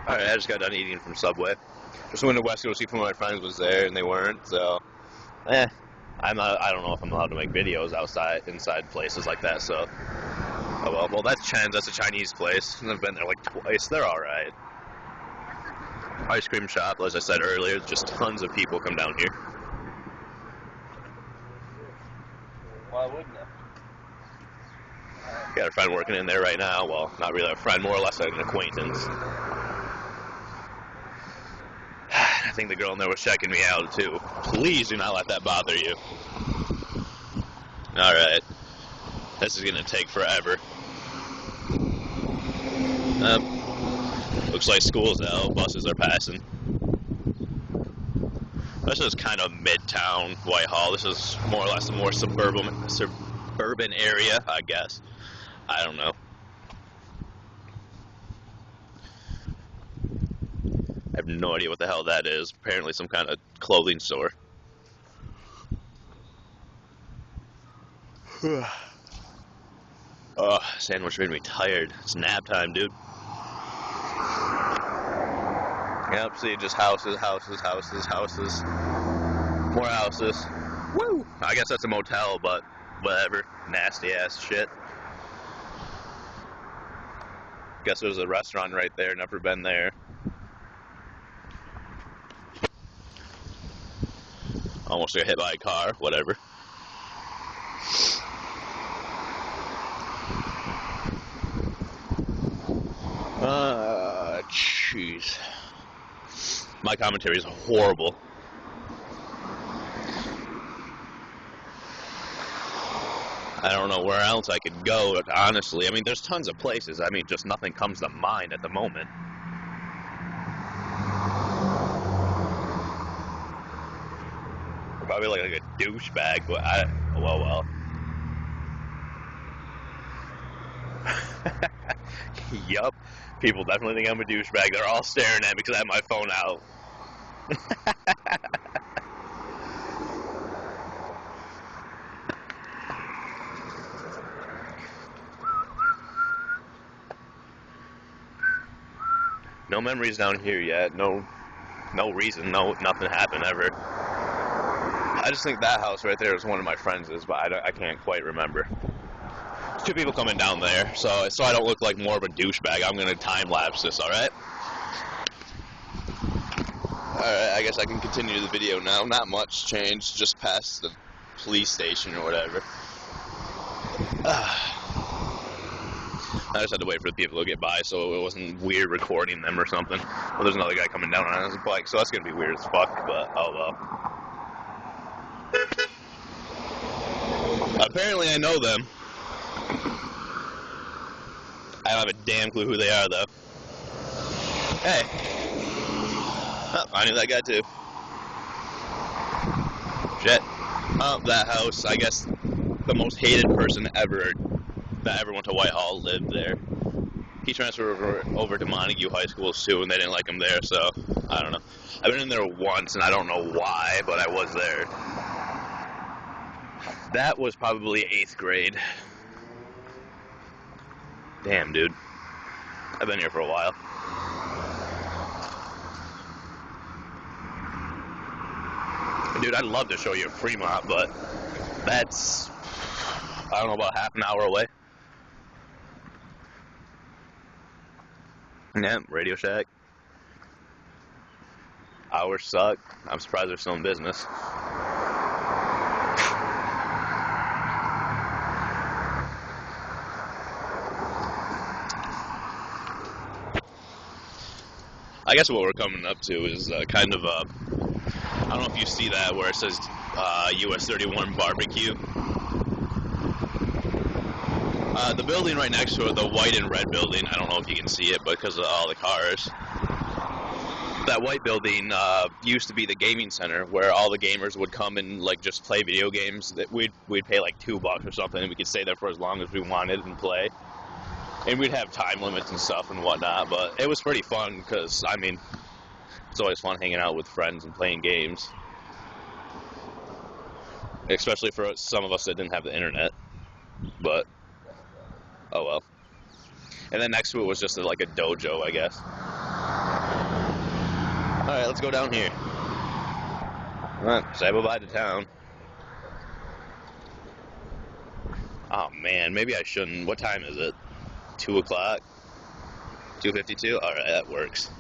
Alright, I just got done eating from Subway. Just went to West to go see if one of my friends was there, and they weren't, so... I don't know if I'm allowed to make videos inside places like that, so... Oh well. Well, that's Chen's, that's a Chinese place. I've been there like twice, they're alright. Ice cream shop, as I said earlier, just tons of people come down here. Why wouldn't it? Got a friend working in there right now. Well, not really a friend, more or less an acquaintance. I think the girl in there was checking me out too. Please do not let that bother you. Alright. This is gonna take forever. Looks like school's out. Buses are passing. This is kind of midtown Whitehall. This is more or less a more suburban area, I guess. I don't know. I have no idea what the hell that is. Apparently some kind of clothing store. Oh, sandwich made me tired. It's nap time, dude. Yep, see, just houses, houses, houses, houses. More houses. Woo! I guess that's a motel, but whatever. Nasty ass shit. Guess there's a restaurant right there. Never been there. Almost got hit by a car. Whatever. Jeez. My commentary is horrible. I don't know where else I could go, honestly. I mean, there's tons of places. I mean, just nothing comes to mind at the moment. Probably like a douchebag, but well. Yup. People definitely think I'm a douchebag. They're all staring at me because I have my phone out. No memories down here yet. No reason. Nothing happened ever. I just think that house right there is one of my friends', but I can't quite remember. There's two people coming down there, so I don't look like more of a douchebag. I'm gonna time lapse this. All right. Alright, I guess I can continue the video now. Not much changed, just past the police station or whatever. I just had to wait for the people to get by so it wasn't weird recording them or something. Well, there's another guy coming down on his bike, so that's gonna be weird as fuck, but oh well. Apparently I know them. I don't have a damn clue who they are, though. Hey. Oh, I knew that guy too. Shit. Oh, that house. I guess the most hated person ever that ever went to Whitehall lived there. He transferred over to Montague High School too, and they didn't like him there, so I don't know. I've been in there once, and I don't know why, but I was there. That was probably 8th grade. Damn, dude. I've been here for a while. Dude, I'd love to show you Fremont, but that's, I don't know, about half an hour away. Yeah, Radio Shack. Hours suck. I'm surprised they're still in business. I guess what we're coming up to is kind of a, I don't know if you see that where it says US 31 barbecue. The building right next to it, the white and red building, I don't know if you can see it because of all the cars. That white building used to be the gaming center where all the gamers would come and like just play video games. That we'd pay like $2 or something, and we could stay there for as long as we wanted and play. And we'd have time limits and stuff and whatnot, but it was pretty fun because, I mean, it's always fun hanging out with friends and playing games. Especially for some of us that didn't have the internet. But, oh well. And then next to it was just like a dojo, I guess. Alright, let's go down here. Alright, say bye-bye to town. Oh man, maybe I shouldn't. What time is it? 2 o'clock? 2:52? Alright, that works.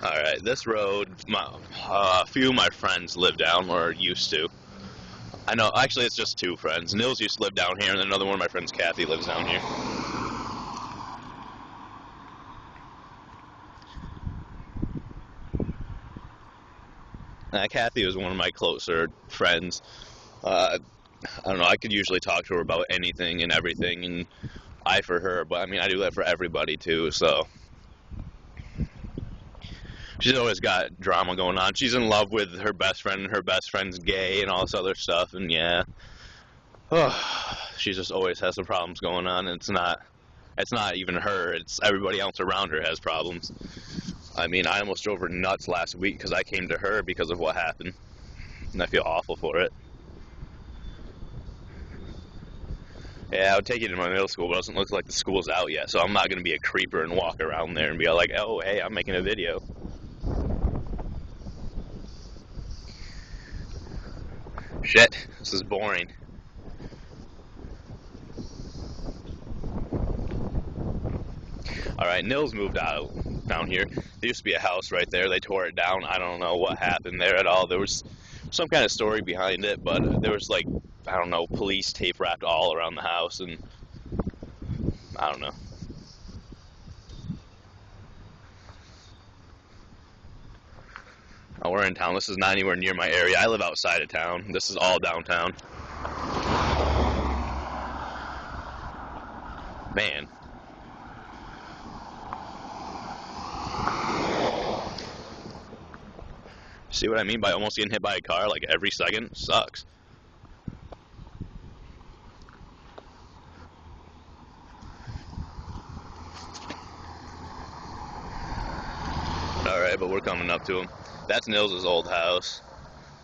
Alright, this road, a few of my friends live down, or used to. I know, actually it's just two friends. Nils used to live down here, and then another one of my friends, Kathy, lives down here. Kathy was one of my closer friends. I don't know, I could usually talk to her about anything and everything, and I for her, but I mean, I do that for everybody too, so. She's always got drama going on. She's in love with her best friend, and her best friend's gay, and all this other stuff, and yeah. She just always has some problems going on, and it's not even her, it's everybody else around her has problems. I mean, I almost drove her nuts last week because I came to her because of what happened, and I feel awful for it. Yeah, I would take you to my middle school, but it doesn't look like the school's out yet, so I'm not going to be a creeper and walk around there and be like, oh, hey, I'm making a video. Shit, this is boring. Alright, Nils moved out down here. There used to be a house right there. They tore it down. I don't know what happened there at all. There was some kind of story behind it, but there was like, I don't know, police tape wrapped all around the house, and I don't know. Oh, we're in town. This is not anywhere near my area. I live outside of town. This is all downtown. Man. See what I mean by almost getting hit by a car like every second? Sucks. Alright, but we're coming up to him. That's Nils' old house,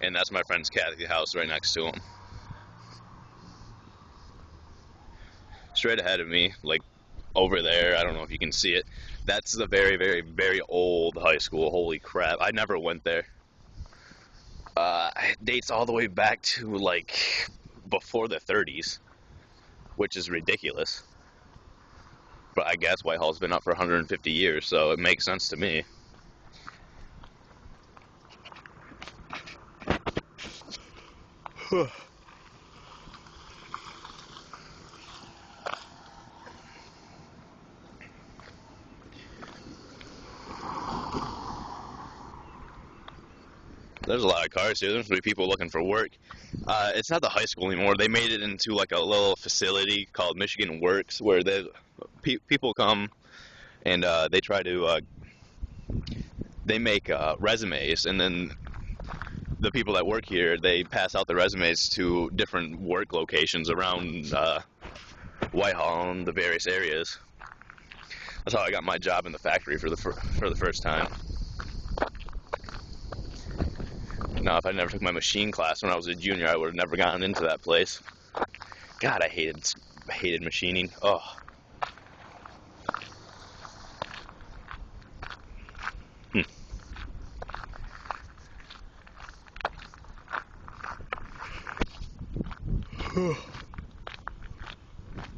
and that's my friend's Kathy's house right next to him. Straight ahead of me, like over there, I don't know if you can see it. That's the very, very, very old high school. Holy crap. I never went there. It dates all the way back to like before the 30s, which is ridiculous. But I guess Whitehall's been up for 150 years, so it makes sense to me. There's a lot of cars here. There's people looking for work. It's not the high school anymore. They made it into like a little facility called Michigan Works, where people come and they try to they make resumes, and then the people that work here, they pass out the resumes to different work locations around Whitehall and the various areas. That's how I got my job in the factory for the first time. Now, if I never took my machine class when I was a junior, I would have never gotten into that place. God, I hated machining. Oh.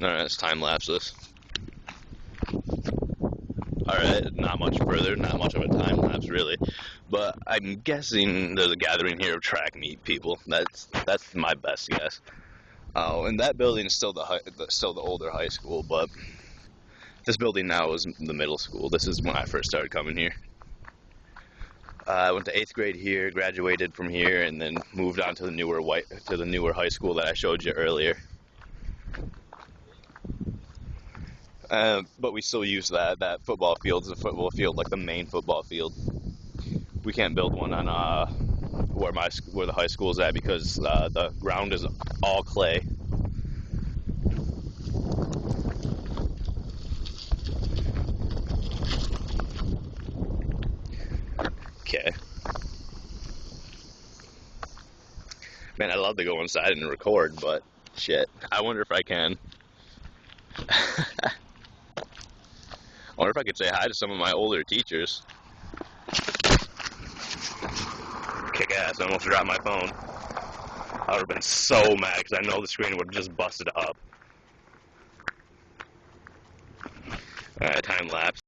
Alright, let's time lapse this. Alright, not much further, not much of a time lapse really. But I'm guessing there's a gathering here of track meet people. That's my best guess. Oh, and that building is still the older high school, but this building now is the middle school. This is when I first started coming here. I went to 8th grade here, graduated from here, and then moved on to the newer high school that I showed you earlier. But we still use that football field as a football field, like the main football field. We can't build one on where the high school is at because the ground is all clay. Okay. Man, I'd love to go inside and record, but shit. I wonder if I can. I wonder if I could say hi to some of my older teachers. Kick ass, I almost dropped my phone. I would have been so mad because I know the screen would have just busted up. Time lapse.